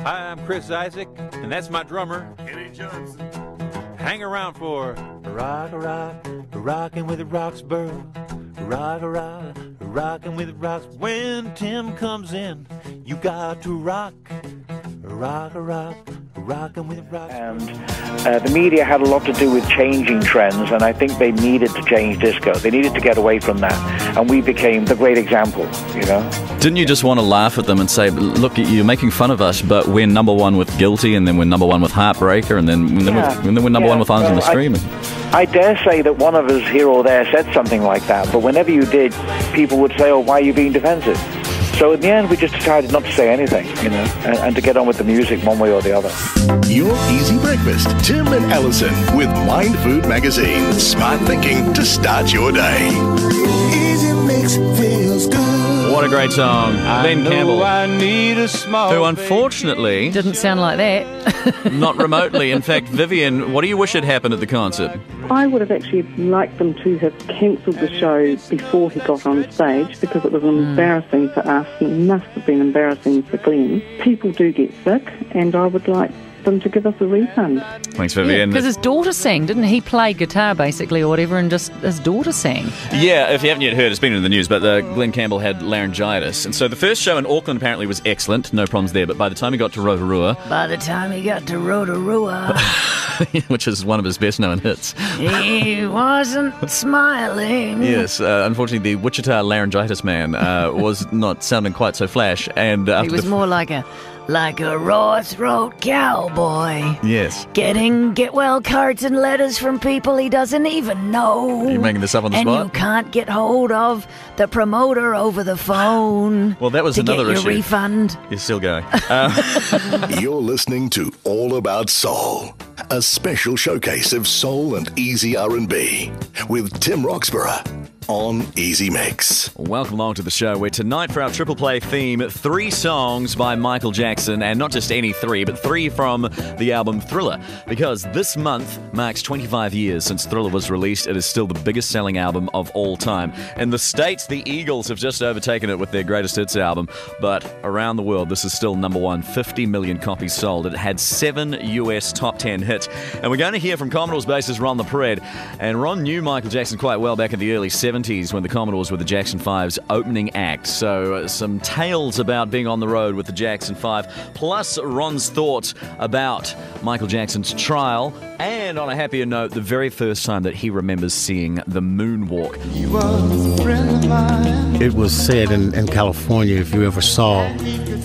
Hi, I'm Chris Isaak, and that's my drummer, Kenny Johnson. Hang around for rockin' with the Roxborogh. Rockin' with the Rocks. When Tim comes in, you got to rockin' with the Rocks. And the media had a lot to do with changing trends, and I think they needed to change disco. They needed to get away from that, and we became the great example, you know? Didn't you just want to laugh at them and say, look, you're making fun of us, but we're number one with Guilty, and then we're number one with Heartbreaker, and then we're number one with Arms in the Stream? I dare say that one of us here or there said something like that, but whenever you did, people would say, oh, why are you being defensive? So in the end, we just decided not to say anything, you know, and to get on with the music one way or the other. Your Easy Breakfast, Tim and Alison, with Mind Food Magazine. Smart thinking to start your day. Easy makes it feels good. What a great song. Glen Campbell, I need a small who unfortunately... Didn't sound like that. Not remotely. In fact, Vivian, what do you wish had happened at the concert? I would have actually liked them to have cancelled the show before he got on stage, because it was embarrassing for us, and it must have been embarrassing for Glenn. People do get sick, and I would like them to give us a refund. Thanks, Vivian. Because his daughter sang, didn't he? Play guitar, basically, or whatever, and just his daughter sang. Yeah, if you haven't yet heard, it's been in the news, but Glen Campbell had laryngitis. And so the first show in Auckland apparently was excellent, no problems there, but by the time he got to Rotorua... which is one of his best-known hits. He wasn't smiling. Yes, unfortunately, the Wichita laryngitis man was not sounding quite so flash, and He was more like a raw throat cowboy. Yes. Getting get-well cards and letters from people he doesn't even know. You're making this up on the and spot? And you can't get hold of the promoter over the phone. Well, that was to another get your issue. Refund. You're still going. You're listening to All About Soul, a special showcase of soul and easy R&B with Tim Roxborogh on Easy Mix. Welcome along to the show, where tonight for our triple play theme, 3 songs by Michael Jackson, and not just any 3, but 3 from the album Thriller, because this month marks 25 years since Thriller was released. It is still the biggest selling album of all time. In the States, the Eagles have just overtaken it with their greatest hits album, but around the world, this is still number 1, 50 million copies sold. It had 7 US top 10 hits, and we're going to hear from Commodores bassist Ron LaPread, and Ron knew Michael Jackson quite well back in the early 70s when the Commodores were the Jackson 5's opening act. So some tales about being on the road with the Jackson 5, plus Ron's thoughts about Michael Jackson's trial, and on a happier note, the very first time that he remembers seeing the moonwalk. You are a friend of mine. It was said in California, if you ever saw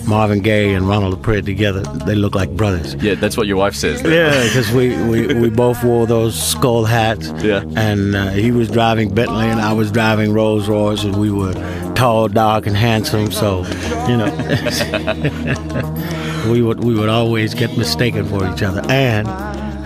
Marvin Gaye and Ronald LaPread together, they look like brothers. Yeah, that's what your wife says. Yeah, because we both wore those skull hats. Yeah. And he was driving Bentley and I was driving Rolls Royce, and we were tall, dark, and handsome. So, you know, we would always get mistaken for each other. And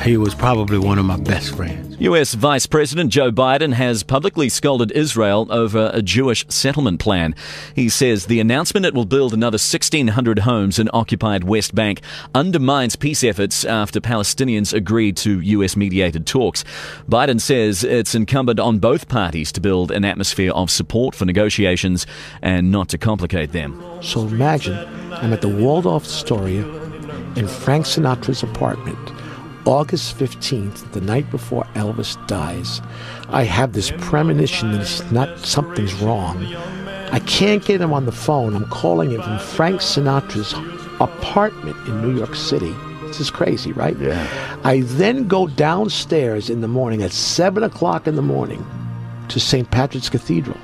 he was probably one of my best friends. US Vice President Joe Biden has publicly scolded Israel over a Jewish settlement plan. He says the announcement it will build another 1,600 homes in occupied West Bank undermines peace efforts after Palestinians agreed to US-mediated talks. Biden says it's incumbent on both parties to build an atmosphere of support for negotiations and not to complicate them. So imagine I'm at the Waldorf Astoria in Frank Sinatra's apartment, August 15th, the night before Elvis dies. I have this premonition that something's wrong. I can't get him on the phone. I'm calling him from Frank Sinatra's apartment in New York City. This is crazy, right? Yeah. I then go downstairs in the morning at 7 o'clock in the morning to St. Patrick's Cathedral.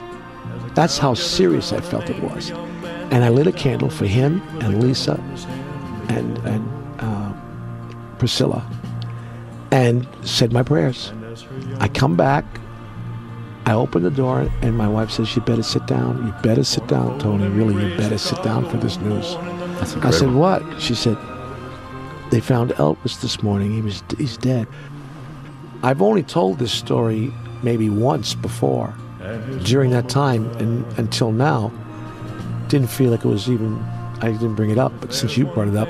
That's how serious I felt it was. And I lit a candle for him and Lisa and Priscilla, and said my prayers. I come back, I open the door, and my wife says, you better sit down. You better sit down, Tony. Really, you better sit down for this news. I said, what? She said, they found Elvis this morning. He's dead. I've only told this story maybe once before. During that time and until now, didn't feel like it was even, I didn't bring it up, but since you brought it up,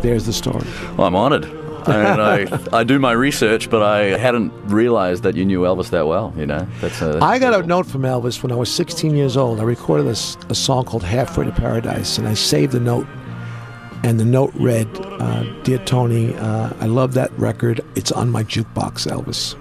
there's the story. Well, I'm honored. I do my research, but I hadn't realized that you knew Elvis that well, you know. I got a note from Elvis when I was 16 years old. I recorded a song called Halfway to Paradise, and I saved the note. And the note read, "Dear Tony, I love that record. It's on my jukebox, Elvis."